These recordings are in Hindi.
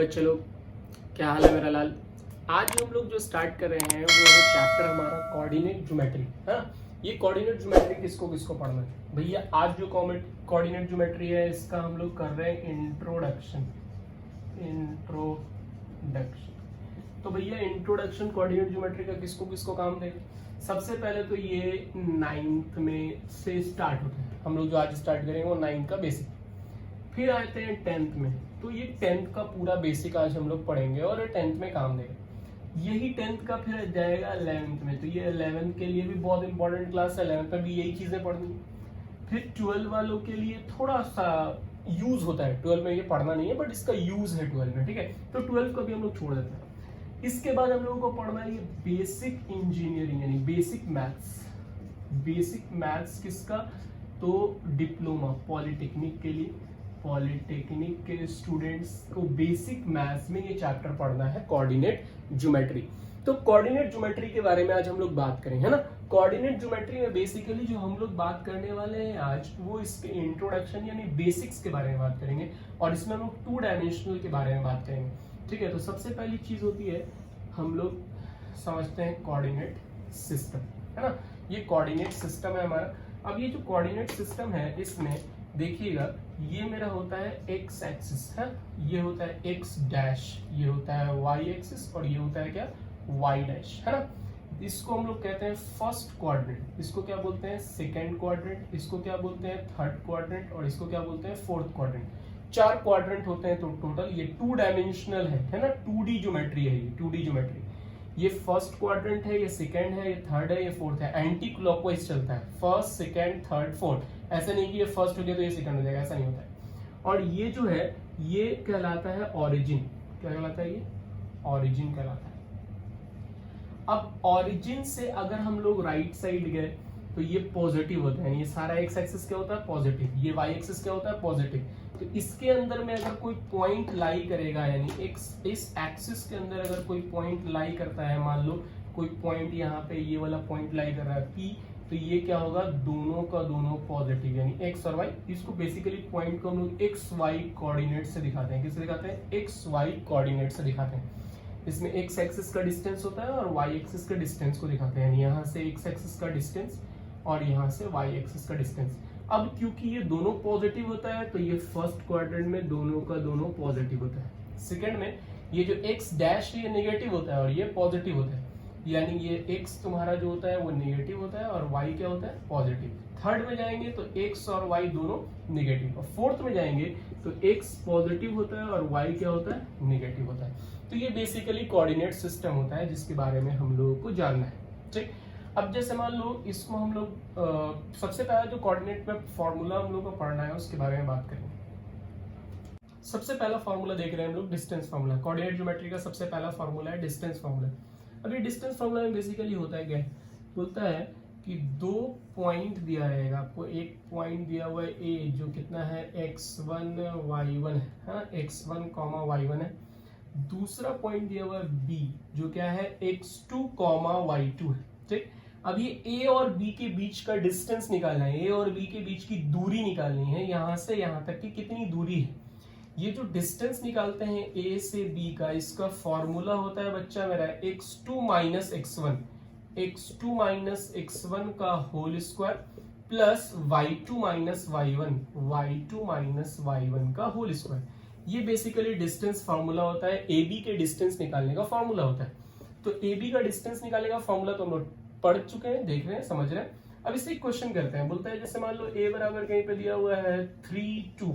बच्चे लोग, क्या हाल है मेरा लाल। आज हम लोग जो स्टार्ट कर रहे हैं वो है चैप्टर हमारा कोऑर्डिनेट ज्योमेट्री। हाँ, ये कोऑर्डिनेट ज्योमेट्री किसको किसको पढ़ना है भैया। आज जो कोऑर्डिनेट ज्योमेट्री है इसका हम लोग कर रहे हैं इंट्रोडक्शन। तो भैया इंट्रोडक्शन कोऑर्डिनेट ज्योमेट्री का किसको किसको काम देगा। सबसे पहले तो ये 9th में से स्टार्ट होता है, हम लोग जो आज स्टार्ट करेंगे वो 9th का बेसिक। फिर आते हैं 10th में, तो ये 10th का पूरा बेसिक आज हम लोग पढ़ेंगे और ये 10th में काम देगा। यही 10th का फिर जाएगा 11th में, तो ये 11th के लिए भी बहुत इंपॉर्टेंट क्लास है। 11th में भी यही चीजें पढ़नी। फिर 12 वालों के लिए थोड़ा सा यूज होता है, 12 में ये पढ़ना नहीं है बट इसका यूज है 12 में, ठीक है। तो 12 को भी हम लोग छोड़ देते हैं। इसके बाद हम लोगों को पढ़ना है ये बेसिक इंजीनियरिंग यानी बेसिक मैथ्स। बेसिक मैथ्स किसका, तो डिप्लोमा पॉलिटेक्निक के लिए, पॉलिटेक्निक के स्टूडेंट्स को बेसिक मैथ्स में ये चैप्टर पढ़ना है कोऑर्डिनेट ज्योमेट्री। तो कोऑर्डिनेट ज्योमेट्री के बारे में आज हम लोग बात करें, है ना। कोऑर्डिनेट ज्योमेट्री में बेसिकली जो हम लोग बात करने वाले हैं आज वो इसके इंट्रोडक्शन यानी बेसिक्स के बारे में बात करेंगे और इसमें हम लोग 2 डायमेंशनल के बारे में बात करेंगे, ठीक है। तो सबसे पहली चीज होती है हम लोग समझते हैं कोऑर्डिनेट सिस्टम, है ना। ये कोऑर्डिनेट सिस्टम है हमारा। अब ये जो कोऑर्डिनेट सिस्टम है इसमें देखिएगा ये मेरा होता है एक्स एक्सिस है, ये होता है एक्स डैश, ये होता है वाई एक्सिस और ये होता है क्या वाई डैश, है ना। इसको हम लोग कहते हैं फर्स्ट क्वाड्रेंट, इसको क्या बोलते हैं सेकंड क्वाड्रेंट, इसको क्या बोलते हैं थर्ड क्वाड्रेंट और इसको क्या बोलते हैं फोर्थ क्वाड्रेंट। 4 क्वाड्रेंट होते हैं तो टोटल ये 2 डायमेंशनल है ना। 2D ज्योमेट्री है ये 2D ज्योमेट्री। ये फर्स्ट क्वाड्रेंट है, ये सेकंड है, ये थर्ड है, ये फोर्थ है। एंटी क्लॉकवाइज चलता है, फर्स्ट सेकंड थर्ड फोर्थ। ऐसा नहीं कि ये फर्स्ट हो गया तो ये सेकंड हो जाएगा, ऐसा नहीं होता है। और ये जो है ये कहलाता है ओरिजिन। क्या कहलाता है ये, ओरिजिन कहलाता है। अब ओरिजिन से अगर हम लोग राइट साइड गए तो ये पॉजिटिव होता है, ये सारा एक्स एक्सिस क्या होता है पॉजिटिव, ये वाई एक्सिस क्या होता है पॉजिटिव। तो इसके अंदर में अगर कोई पॉइंट लाई करेगा यानी इस एक्सिस के अंदर अगर कोई पॉइंट लाई करता है, मान लो कोई पॉइंट यहाँ पे ये वाला पॉइंट लाई कर रहा है P, तो ये क्या होगा दोनों का दोनों पॉजिटिव यानी एक्स और वाई। इसको बेसिकली पॉइंट को हम लोग एक्स वाई कोऑर्डिनेट से दिखाते हैं। किससे दिखाते हैं, एक्स वाई कोऑर्डिनेट से दिखाते हैं। इसमें एक्स एक्सिस का डिस्टेंस होता है और वाई एक्सिस का डिस्टेंस को दिखाते हैं, यानी यहाँ से एक्स एक्सिस का डिस्टेंस और यहाँ से वाई एक्सिस का डिस्टेंस। अब क्योंकि ये दोनों पॉजिटिव होता है तो ये फर्स्ट क्वाड्रेंट में दोनों का दोनों पॉजिटिव होता है। सेकंड में ये जो एक्स डैश ये नेगेटिव होता है और ये पॉजिटिव होता है, यानी ये एक्स तुम्हारा जो होता है वो नेगेटिव होता है और वाई क्या होता है पॉजिटिव। थर्ड में जाएंगे तो एक्स और वाई दोनों नेगेटिव, और फोर्थ में जाएंगे तो एक्स पॉजिटिव होता है और वाई क्या होता है नेगेटिव होता है। तो ये बेसिकली कोऑर्डिनेट सिस्टम होता है जिसके बारे में हम लोगों को जानना है, ठीक। अब जैसे मान लो इसको हम लोग सबसे पहला जो कोऑर्डिनेट में फॉर्मूला हम लोग को पढ़ना है उसके बारे में बात करेंगे। सबसे पहला फॉर्मूला देख रहे हैं हम लोग डिस्टेंस फॉर्मूला। कोऑर्डिनेट ज्योमेट्री का सबसे पहला फॉर्मूला है डिस्टेंस फॉर्मूला। अब ये डिस्टेंस फॉर्मूला में बेसिकली होता है क्या, बोलता है कि 2 पॉइंट दिया रहेगा आपको। एक पॉइंट दिया हुआ है ए जो कितना है x1 y1 है, हाँ x1 y1 है। दूसरा पॉइंट दिया हुआ है b जो क्या है x2 y2 है, ठीक। अब ये a और b के बीच का डिस्टेंस निकालना है, a और b के बीच की दूरी निकालनी है, यहां से यहां तक की कितनी दूरी है। ये जो डिस्टेंस निकालते हैं a से b का, इसका फॉर्मूला होता है बच्चा मेरा x2 minus x1, x2 minus x1 का whole square plus y2 minus y1, y2 minus y1 का होल स्क्वायर। ये बेसिकली डिस्टेंस फॉर्मूला होता है, ab के डिस्टेंस निकालने का फॉर्मूला होता है। तो ab का डिस्टेंस निकालने का फॉर्मूला तो हम लोग पढ़ चुके हैं, देख रहे हैं, समझ रहे हैं। अब इससे एक क्वेश्चन करते हैं। बोलता है जैसे मान लो a बराबर कहीं पे दिया हुआ है 3 2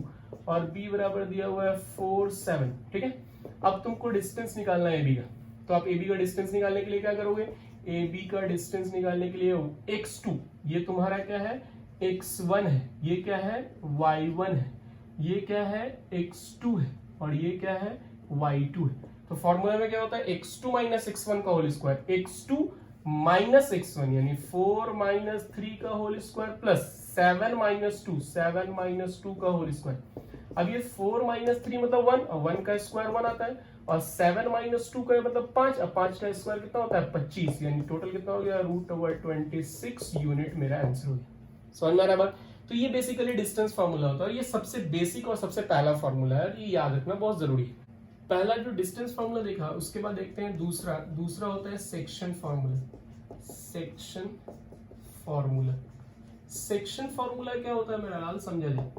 और b बराबर दिया हुआ है 4 7, ठीक है। अब तुमको डिस्टेंस निकालना है ab का, तो आप ab का डिस्टेंस निकालने के लिए क्या करोगे, ab का डिस्टेंस निकालने के लिए x2 ये तुम्हारा क्या है x1 है, ये क्या है y1 है, ये क्या है x2 है और ये क्या है y2 है। तो फॉर्मूला में क्या होता है x2 माइनस x1 का whole square, x2 minus x1 यानी 4 माइनस 3 का whole square plus 7 minus 2 7 minus 2 का होल स्क्वायर। अब ये 4 माइनस 3 मतलब 1 और 1 का स्क्वायर 1 आता है और 7 माइनस 2 का मतलब 5, अब 5 का स्क्वायर कितना होता है 25, यानी टोटल कितना हो गया √26 यूनिट मेरा आंसर हो गया। समझ में आ रहा है बात। तो ये बेसिकली डिस्टेंस फार्मूला होता है और ये सबसे बेसिक और सबसे पहला फार्मूला है, ये याद रखना बहुत जरूरी है। पहला जो डिस्टेंस फॉर्मूला देखा, उसके बाद देखते हैं दूसरा होता है सेक्शन फॉर्मूला। सेक्शन फॉर्मूला क्या होता है मेरा लाल, समझा जाए।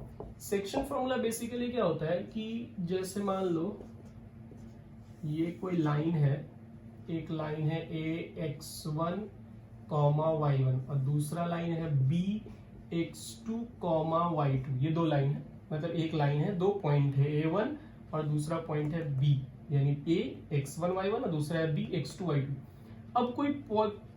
सेक्शन फॉर्मूला बेसिकली क्या होता है कि जैसे मान लो ये कोई लाइन है, एक लाइन है ax1, y1 और दूसरा लाइन है bx2, y2। ये दो लाइन है, मतलब एक लाइन है, दो पॉइंट है a1 और दूसरा पॉइंट है b, यानी a x1 y1 और दूसरा है b x2 y2। अब कोई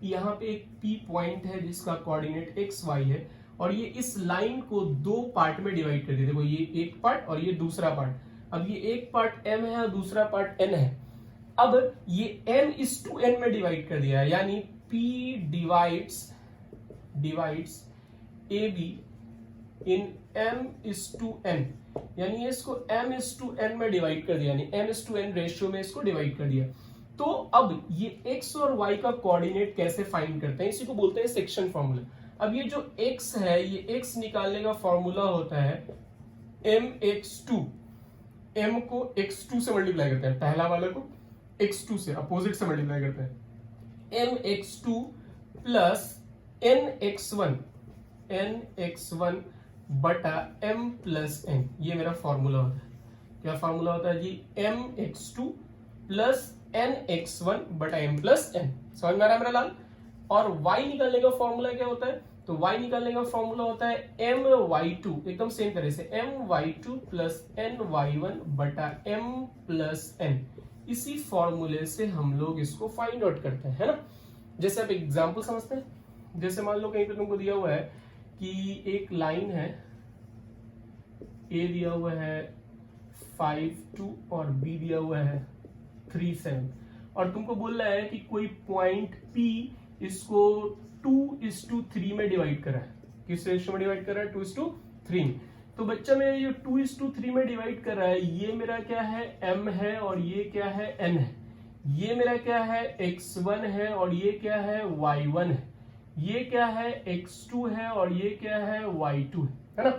यहाँ पे एक p पॉइंट है जिसका कोऑर्डिनेट x y है और ये इस लाइन को दो पार्ट में डिवाइड कर दिया। देखो ये एक पार्ट और ये दूसरा पार्ट। अब ये एक पार्ट m है और दूसरा पार्ट n है। अब ये m/n में डिवाइड कर दिया है, यानी p डिवाइड्स ab इन m/n, यानी इसको m/n में डिवाइड कर दिया, यानी m/n रेशियो में इसको डिवाइड कर दिया। तो अब ये x और y का कोऑर्डिनेट कैसे फाइंड करते हैं, इसी को बोलते हैं सेक्शन फॉर्मूला। अब ये जो x है, ये x निकालने का फॉर्मूला होता है mx2। m को x2 से मल्टीप्लाई करते हैं, पहला वाला को x2 से, अपोजिट से मल्टीप्लाई करते हैं। mx2 प्लस nx1 बटा m प्लस n, ये मेरा फॉर्मूला होता है। क्या फॉर्मूला होता है जी, mx2 प्लस nx1 बटा m प्लस n। समझ में आ रहा है मेरा लाल। और y निकालने का फॉर्मूला क्या होता है, तो y निकालने का फॉर्मूला होता है my2, एकदम सेम तरह से my2 प्लस ny1 बटा m प्लस n। इसी फॉर्मूले से हम लोग इसको फाइंड आउट करते हैं, है ना। जैसे आप एग्जांपल समझते हैं, जैसे मान लो कहीं पे तुमको दिया हुआ है कि एक लाइन है, a दिया हुआ है 5 2 और b दिया हुआ है 3 7, और तुमको बोल रहा है कि कोई पॉइंट p इसको 2:3 में डिवाइड करा है। किस रेशियो में डिवाइड कर रहा है, 2:3 में। तो बच्चा मेरा ये 2:3 में डिवाइड कर रहा है, ये मेरा क्या है, m है और ये क्या है, n है। ये मेरा क्या है, x1 है और ये क्या है, y1 है। ये क्या है, x2 है और ये क्या है, y2 है ना।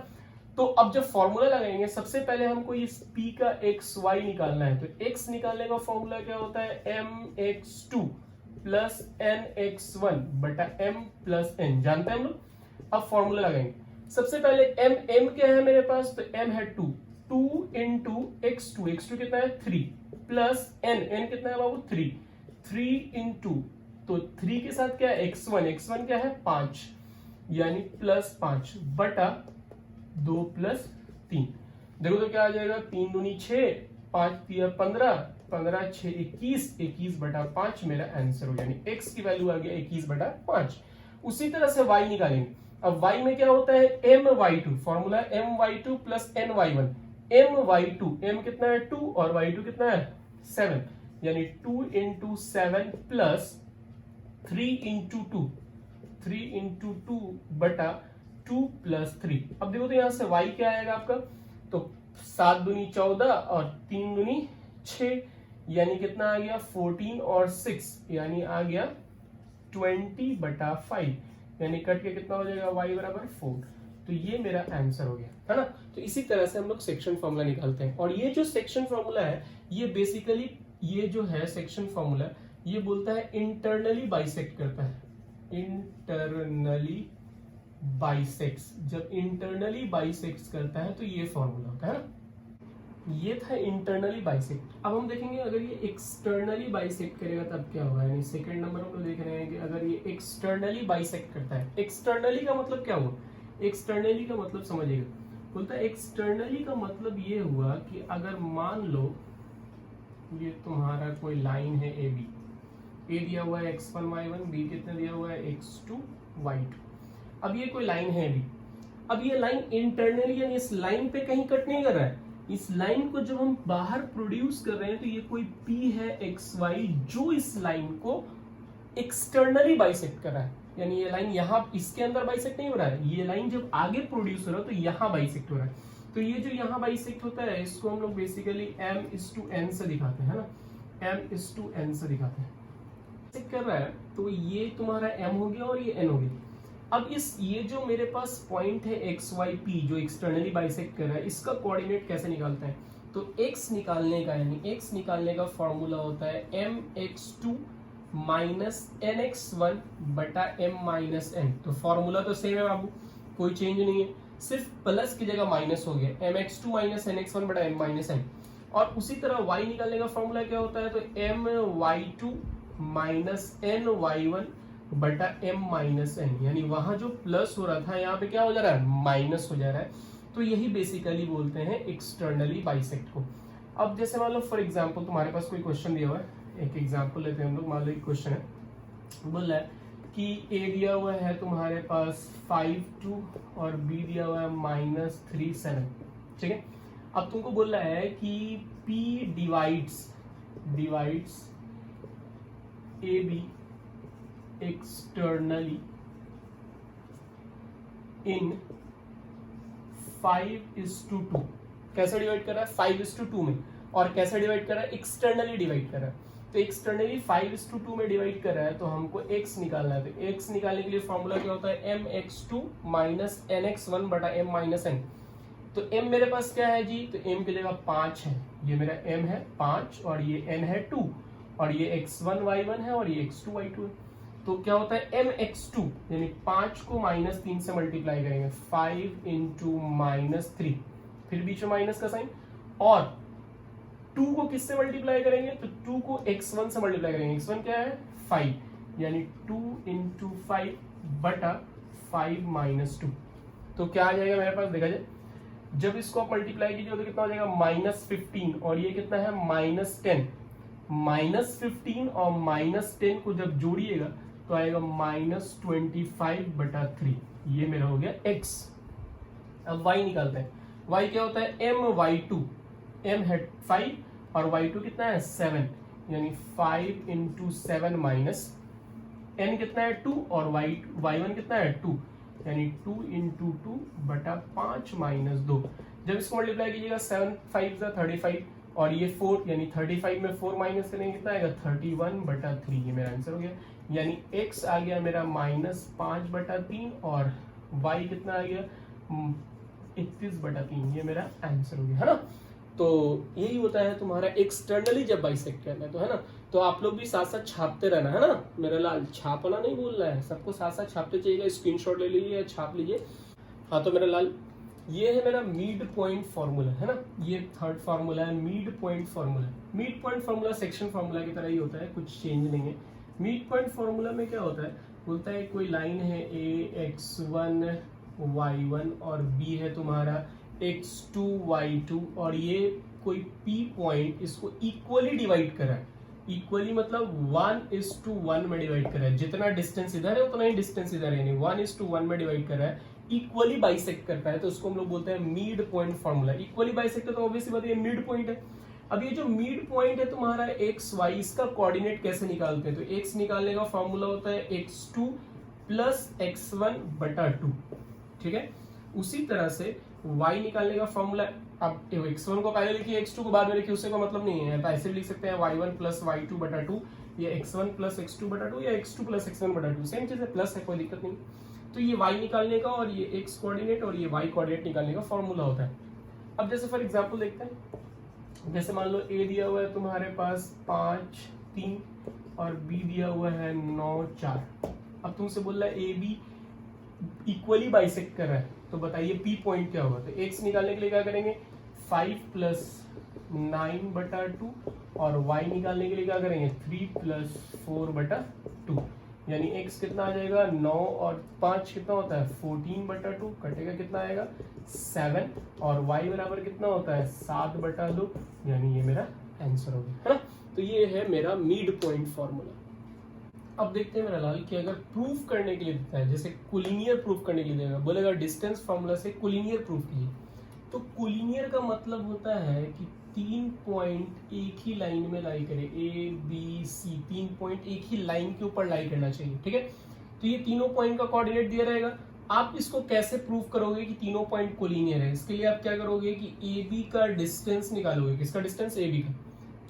तो अब जब फॉर्मूला लगाएंगे, सबसे पहले हमको इस p का xy निकालना है। तो x निकालने का फॉर्मूला क्या होता है, mx2 प्लस nx1 बटा m प्लस n, जानते हैं हम लोग। अब फॉर्मूला लगाएंगे, सबसे पहले m क्या है मेरे पास, तो m है 2 इंटू x2 कितना है 3 प्लस n कितना है बाबू 3 इंटू, तो 3 के साथ क्या है x1 क्या है 5, यानी प्लस 5 बटा 2 प्लस 3। देखो तो क्या आ जाएगा, 3 दूनी 6, 5 3 15 6 21 बटा 5 मेरा आंसर हो, यानी x की वैल्यू आ गया 21 बटा 5। उसी तरह से y निकालेंगे। अब y में क्या होता है, my2, formula my2 plus ny1। my2, m कितना है 2 और y2 कितना है 7, यानी 2 इंटू 7 प्लस 3 इंटू 2 बटा 2 प्लस 3। अब देखो तो यहां से y क्या आएगा आपका, तो 7 दूनी 14 और 3 दूनी 6, यानी कितना आ गया 14 और 6, यानी आ गया 20 बटा 5, यानी कट के कितना हो जाएगा y बराबर 4। तो ये मेरा आंसर हो गया, है ना। तो इसी तरह से हम लोग सेक्शन फॉर्मूला निकालते हैं। और ये जो सेक्शन फॉर्मूला है, ये बेसिकली ये जो है सेक्शन फॉर्मूला, ये बोलता है इंटरनली बाइसेक्ट करता है, इंटरनली बाइसेक्ट्स। जब इंटरनली बाइसेक्ट्स करता है तो ये फॉर्मूला होता है ना। ये था इंटरनली बाइसेक्ट। अब हम देखेंगे अगर ये एक्सटर्नली बाइसेक्ट करेगा तब क्या होगा, यानी सेकंड नंबर हम लोग देख रहे हैं कि अगर ये एक्सटर्नली बाइसेक्ट करता है। एक्सटर्नली का मतलब क्या हुआ, एक्सटर्नली का मतलब समझिएगा, बोलता है एक्सटर्नली का मतलब ये हुआ कि अगर मान लो ये तुम्हारा कोई लाइन है ए बी, ए दिया हुआ है x1 y1, b कितने दिया हुआ है x2 y2। अब ये कोई लाइन है बी, अब ये लाइन इंटरनली यानी इस लाइन पे कहीं कट नहीं कर रहा है। इस लाइन को जब हम बाहर प्रोड्यूस कर रहे हैं तो ये कोई p है xy जो इस लाइन को एक्सटर्नली बाइसेक्ट कर रहा है, यानी ये लाइन यहाँ इसके अंदर बाइसेक्ट नहीं हो रहा है, ये लाइन जब आगे प्रोड्यूस हो रहा है तो यहाँ बाइसेक्ट हो रहा है। तो ये जो यहाँ बाइसेक्ट होता है इसको हम लोग बेसिकली m/n से दिखाते हैं ना, m/n से दिखाते हैं। कर रहा है तो ये तुम्हारा m हो गया और ये n हो गया। अब ये जो मेरे पास पॉइंट है xy p जो एक्सटर्नली बाइसेक्ट कर रहा है, इसका कोऑर्डिनेट कैसे निकालते हैं, तो x निकालने का यानी x निकालने का फॉर्मूला होता है mx2 माइनस nx1 बटा m माइनस n। तो फॉर्मूला तो सेम है बाबू, कोई चेंज नहीं है, सिर्फ प्लस की जगह माइनस हो गया, mx2 माइनस nx1 बटा m माइनस n। और उसी तरह y निकालने का फॉर्मूला क्या होता है, तो my2 माइनस ny1 बटा m माइनस n, यानी वहां जो प्लस हो रहा था यहाँ पे क्या हो जा रहा है, माइनस हो जा रहा है। तो यही बेसिकली बोलते हैं एक्सटर्नली बाइसेक्ट को। अब जैसे मान लो फॉर एग्जांपल तुम्हारे पास कोई क्वेश्चन दिया हुआ है, एक एग्जांपल लेते हैं हम लोग। मान लो एक क्वेश्चन है, बोल रहा है कि a दिया हुआ है तुम्हारे पास 5-2 और b दिया हुआ है -3-7, ठीक है। अब तुमको बोल रहा है कि p डिवाइड्स ab एक्सटर्नली इन 5:2। कैसे डिवाइड कर रहा है, 5:2 में, और कैसे डिवाइड कर रहा है, एक्सटर्नली डिवाइड कर रहा है। तो एक्सटर्नली 5:2 में डिवाइड कर रहा है, तो हमको x निकालना है। तो x निकालने के लिए फॉर्मूला क्या होता है, mx2 माइनस nx1 बटा m माइनस n। तो m मेरे पास क्या है जी, तो m की जगह 5 है, ये मेरा m है 5 और ये n है 2 और ये x1 y1 है और ये x2 y2 है। तो क्या होता है mx2 यानी 5 को -3 से मल्टीप्लाई करेंगे, 5 इंटू -3, फिर बीच में माइनस का साइन, और 2 को किससे मल्टीप्लाई करेंगे, तो 2 को x1 से मल्टीप्लाई करेंगे। x1 क्या है 5, यानी 2 इंटू 5 बटा 5 माइनस 2। तो क्या आ जाएगा मेरे पास, देखा जाए जब इसको आप मल्टीप्लाई कीजिए तो कितना हो जाएगा -15, और ये कितना है -10। -15 और -10 को जब जोड़िएगा तो आएगा -25 बटा 3, ये मेरा हो गया x। अब y निकालते हैं, y क्या होता है my2, m है 5 और y2 कितना है 7, यानी 5 इंटू 7 माइनस n कितना है 2 और y1 कितना है 2, यानी 2 इंटू 2 बटा 5 माइनस 2। जब इसको मल्टीप्लाई कीजिएगा 7 5 35 और ये 4, यानी 35 में 4 माइनस करेंगे कितना आएगा 31 बटा 3, ये मेरा आंसर हो गया। यानी x आ गया मेरा -5 बटा 3 और y कितना आ गया 31 बटा 3, ये मेरा आंसर हो गया, है ना। तो यही होता है तुम्हारा एक्सटर्नली जब बाइसेक्ट करना है, तो है ना। तो आप लोग भी साथ साथ छापते रहना, है ना। मेरा लाल छापना नहीं बोल रहा है, सबको साथ साथ छापते चाहिए, स्क्रीनशॉट ले लीजिए या छाप लीजिए। हाँ तो मेरा लाल ये है मेरा मिड पॉइंट फॉर्मूला, है ना। ये थर्ड फॉर्मूला है mid point formula. Mid point formula section formula की तरह ही होता है, कुछ चेंज नहीं है। मिड पॉइंट फॉर्मूला में क्या होता है, बोलता है कोई लाइन है a x1 y1 और b है तुम्हारा x2 y2, और ये कोई p पॉइंट इसको इक्वली डिवाइड करा है। इक्वली मतलब 1:1 में डिवाइड करा है, जितना डिस्टेंस इधर है उतना ही डिस्टेंस इधर है, यानी 1:1 में डिवाइड करा है, इक्वली बाइसेक्ट करता है, तो उसको हम लोग बोलते हैं mid point formula. Equally bisect तो ऑब्वियसली बात है मिड पॉइंट है। अब ये जो मिड पॉइंट है तुम्हारा एक्स वाई, इसका कोऑर्डिनेट कैसे निकालते हैं, तो एक्स निकालने का फॉर्मूला होता है x2 प्लस x1 बटा 2, ठीक है। उसी तरह से y निकालने का फॉर्मूला, अब x1 को पहले लिखिए x2 को बाद में लिखिए, उससे कोई मतलब नहीं है, तो ऐसे भी लिख सकते हैं y1 प्लस y2 बटा 2, या x1 प्लस x2 बटा 2, या x2 प्लस x1 बटा 2, सेम चीज है, प्लस है, कोई दिक्कत नहीं। तो ये y निकालने का और ये x कोऑर्डिनेट और ये y कोऑर्डिनेट निकालने का फॉर्मूला होता है। अब जैसे फॉर एग्जांपल देखते हैं, जैसे मान लो a दिया हुआ है तुम्हारे पास 5-3 और b दिया हुआ है 9-4। अब तुमसे बोल रहा है a b इक्वली बाइसेक्ट कर रहा है, तो बताइए p पॉइंट क्या होगा। तो x निकालने के लिए क्या करेंगे, 5 प्लस 9 बटा 2, और y निकालने के लिए क्या करेंगे 3 प्लस 4 बटा 2, यानी x कितना आ जाएगा 9 और 5 कितना होता है 14 बटा 2, कटेगा कितना आएगा 7, और y बराबर कितना होता है 7 बटा 2, यानी ये मेरा आंसर हो गया, है ना। तो ये है मेरा मिड पॉइंट फॉर्मूला। अब देखते हैं मेरा लाल कि अगर प्रूफ करने के लिए देता है, जैसे कोलिनियर प्रूफ करने के लिए देगा, बोलेगा डिस्टेंस फॉर्मूला से कोलिनियर प्रूफ कीजिए। तो कोलिनियर का मतलब होता है कि 3 पॉइंट एक ही लाइन में लाई करे, ए बी सी, 3 पॉइंट एक ही लाइन के ऊपर लाई करना चाहिए, ठीक है। तो ये तीनों पॉइंट का कोऑर्डिनेट दिया रहेगा। आप इसको कैसे प्रूफ करोगे कि तीनों पॉइंट कोलिनियर है, इसके लिए आप क्या करोगे कि ए बी का डिस्टेंस निकालोगे, किसका डिस्टेंस, ए बी का,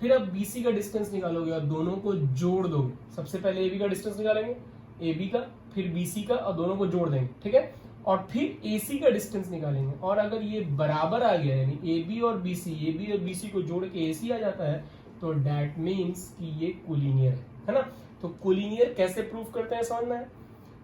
फिर आप बी सी का डिस्टेंस निकालोगे और दोनों को जोड़ दोगे। सबसे पहले ए बी का डिस्टेंस निकालेंगे, ए बी का, फिर बी सी का, और दोनों को जोड़ देंगे, ठीक है। और फिर AC का डिस्टेंस निकालेंगे, और अगर ये बराबर आ गया यानी AB और BC को जोड़ के AC आ जाता है तो दैट मीन्स कि ये कोलिनियर है ना। तो कोलिनियर कैसे प्रूफ करते हैं समझ में है।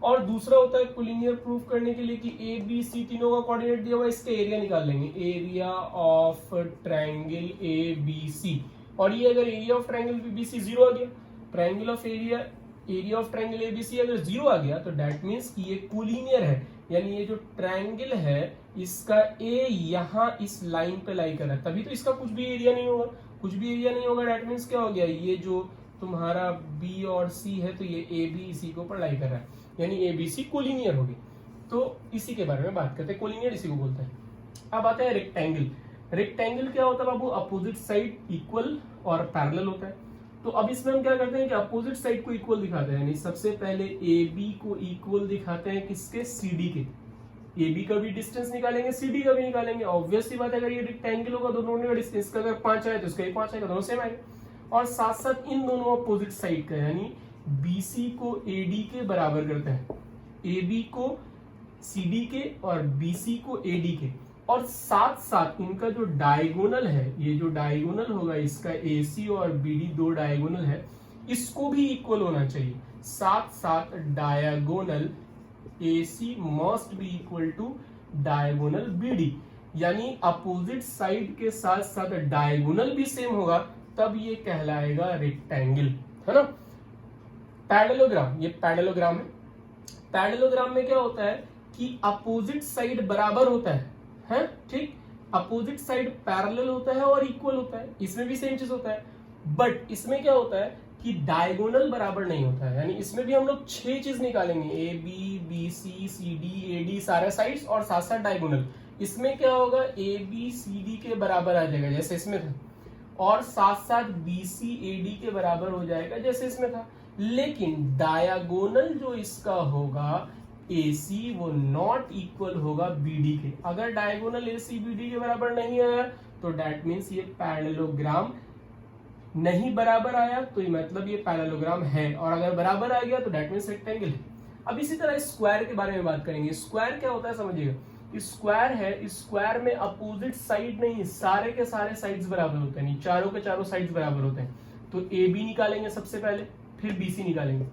और दूसरा होता है कोलिनियर प्रूफ करने के लिए कि ABC तीनों का कोऑर्डिनेट दिया हुआ है, इसका एरिया निकाल लेंगे, एरिया ऑफ ट्रायंगल ABC। और ये अगर एरिया ऑफ ट्रायंगल ABC 0 आ गया, triangle of area of triangle ABC अगर 0 आ गया तो दैट मीन्स कि ये कोलिनियर है, यानी ये जो ट्रायंगल है इसका A यहाँ इस लाइन पे लाई कर रहा है, तभी तो इसका कुछ भी एरिया नहीं होगा, कुछ भी एरिया नहीं होगा। दैट मीन्स क्या हो गया, ये जो तुम्हारा B और C है तो ये AB इसी के ऊपर लाई कर रहा है, यानी ABC कोलिनियर होगी। तो इसी के बारे में बात करते हैं, कोलिनियर इसी को बोलते हैं। अब आता है रेक्टेंगल। रेक्टेंगल क्या होता है बाबू, अपोजिट साइड इक्वल और पैरेलल होता है। तो अब इसमें हम क्या करते हैं कि अपोजिट साइड को इक्वल दिखाते हैं, यानी सबसे पहले AB को इक्वल दिखाते हैं किसके, CD के। AB का भी डिस्टेंस निकालेंगे, CD का भी निकालेंगे। ऑब्वियस सी बात है, अगर ये रेक्टेंगल होगा दोनों का डिस्टेंस का अगर 5 आए तो इसका भी 5 आएगा, दोनों सेम आएगा। और साथ साथ इन दोनों अपोजिट साइड का यानी BC को AD के बराबर करते हैं, AB को CD के और BC को AD के, और साथ साथ इनका जो डायगोनल है, ये जो डायगोनल होगा इसका AC और BD दो डायगोनल है, इसको भी इक्वल होना चाहिए। साथ साथ diagonal AC must be equal to diagonal BD, यानी अपोजिट साइड के साथ साथ डायगोनल भी सेम होगा, तब ये कहलाएगा रेक्टेंगल, है ना। पैरेललोग्राम, ये पैरेललोग्राम है। पैरेललोग्राम में क्या होता है कि अपोजिट साइड बराबर होता है ठीक, अपोजिट साइड पैरेलल होता है और इक्वल होता है, इसमें भी सेम चीज होता है। बट इसमें क्या होता है कि डायगोनल बराबर नहीं होता है, यानी इसमें भी हम लोग 6 चीज निकालेंगे, AB BC CD AD सारे साइड्स और साथ साथ डायगोनल। इसमें क्या होगा, AB CD के बराबर आ जाएगा जैसे इसमें था, और साथ साथ BC AD के बराबर हो जाएगा जैसे इसमें था। लेकिन डायगोनल जो इसका होगा AC वो नॉट इक्वल होगा BD के। अगर डायगोनल AC BD के बराबर नहीं आया तो दैट मीन्स ये पैरेललोग्राम नहीं बराबर आया, तो ये मतलब ये पैरेललोग्राम है, और अगर बराबर आ गया तो दैट मीन्स रेक्टेंगल है। अब इसी तरह स्क्वायर के बारे में बात करेंगे। स्क्वायर क्या होता है समझिएगा, स्क्वायर है, स्क्वायर में अपोजिट साइड नहीं, सारे के सारे साइड्स बराबर होते हैं, चारों के चारों साइड्स बराबर होते हैं। तो AB निकालेंगे सबसे पहले, फिर BC निकालेंगे,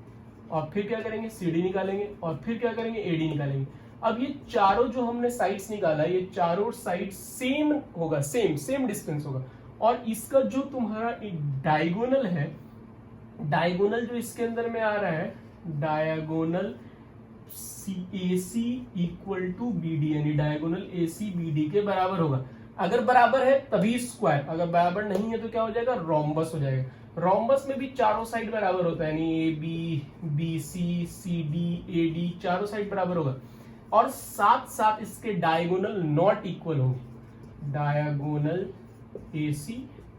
और फिर क्या करेंगे CD निकालेंगे, और फिर क्या करेंगे AD निकालेंगे। अब ये चारों जो हमने साइड्स निकाला, ये चारों साइड सेम होगा, सेम डिस्टेंस होगा, और इसका जो तुम्हारा डायगोनल है, डायगोनल जो इसके अंदर में आ रहा है, diagonal AC equal to BD, यानी डायगोनल AC BD के बराबर होगा। अगर बराबर है तभी स्क्वायर, अगर बराबर नहीं है तो क्या हो जाएगा, रोम्बस हो जाएगा। रोम्बस में भी चारों साइड बराबर होता है, यानी AB BC CD AD चारों साइड बराबर होगा, और साथ साथ इसके डायगोनल नॉट इक्वल होंगे, diagonal AC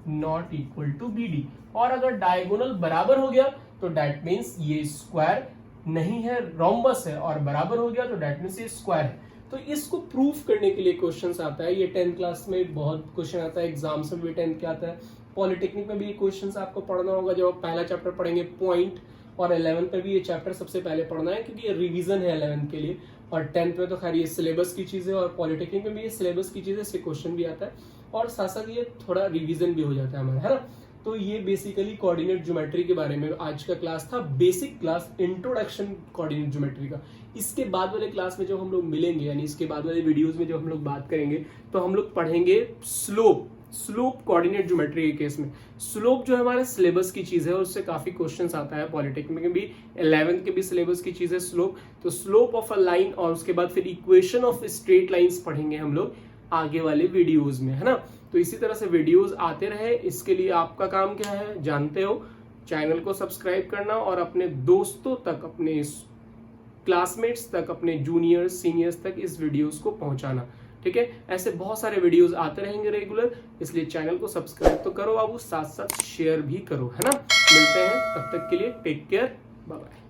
not equal to BD। और अगर डायगोनल बराबर हो गया तो दैट मीन्स ये स्क्वायर नहीं है, रोम्बस है, और बराबर हो गया तो दैट मीन्स ये स्क्वायर है। तो इसको प्रूफ करने के लिए क्वेश्चंस आता है, ये 10th क्लास में बहुत क्वेश्चन आता है, एग्जाम्स में भी 10th के आता है, पॉलिटेक्निक में भी ये क्वेश्चंस आपको पढ़ना होगा जब आप पहला चैप्टर पढ़ेंगे पॉइंट, और 11th में भी ये चैप्टर सबसे पहले पढ़ना है क्योंकि ये रिवीजन है 11th के लिए, और 10th में तो खैर ये सिलेबस की चीज़ है, और पॉलिटेक्निक में भी ये सिलेबस की चीज़ है, इससे क्वेश्चन भी आता है, और साथ साथ ये थोड़ा रिवीजन भी हो जाता है हमारा, है ना। तो ये बेसिकली कोऑर्डिनेट ज्योमेट्री के बारे में आज का क्लास था, basic class, introduction coordinate geometry का। इसके बाद वाले क्लास में जब हम लोग मिलेंगे, यानी इसके बाद वाले वीडियोस में जब हम लोग बात करेंगे तो हम लोग पढ़ेंगे स्लोप कोऑर्डिनेट ज्योमेट्री के केस में। स्लोप जो हमारे सिलेबस की चीज है, उससे काफी क्वेश्चंस आता है, पॉलिटेक्निक में भी 11th के भी सिलेबस की चीज है स्लोप। तो स्लोप ऑफ अ लाइन, और उसके बाद फिर इक्वेशन ऑफ स्ट्रेट लाइंस पढ़ेंगे हम लोग आगे वाले वीडियोज में, है ना। तो इसी तरह से वीडियोस आते रहे, इसके लिए आपका काम क्या है जानते हो, चैनल को सब्सक्राइब करना और अपने दोस्तों तक, अपने क्लासमेट्स तक, अपने जूनियर्स सीनियर्स तक इस वीडियोस को पहुंचाना, ठीक है। ऐसे बहुत सारे वीडियोस आते रहेंगे रेगुलर, इसलिए चैनल को सब्सक्राइब तो करो बाबू, साथ साथ शेयर भी करो, है ना। मिलते हैं, तब तक के लिए टेक केयर, बाय बाय।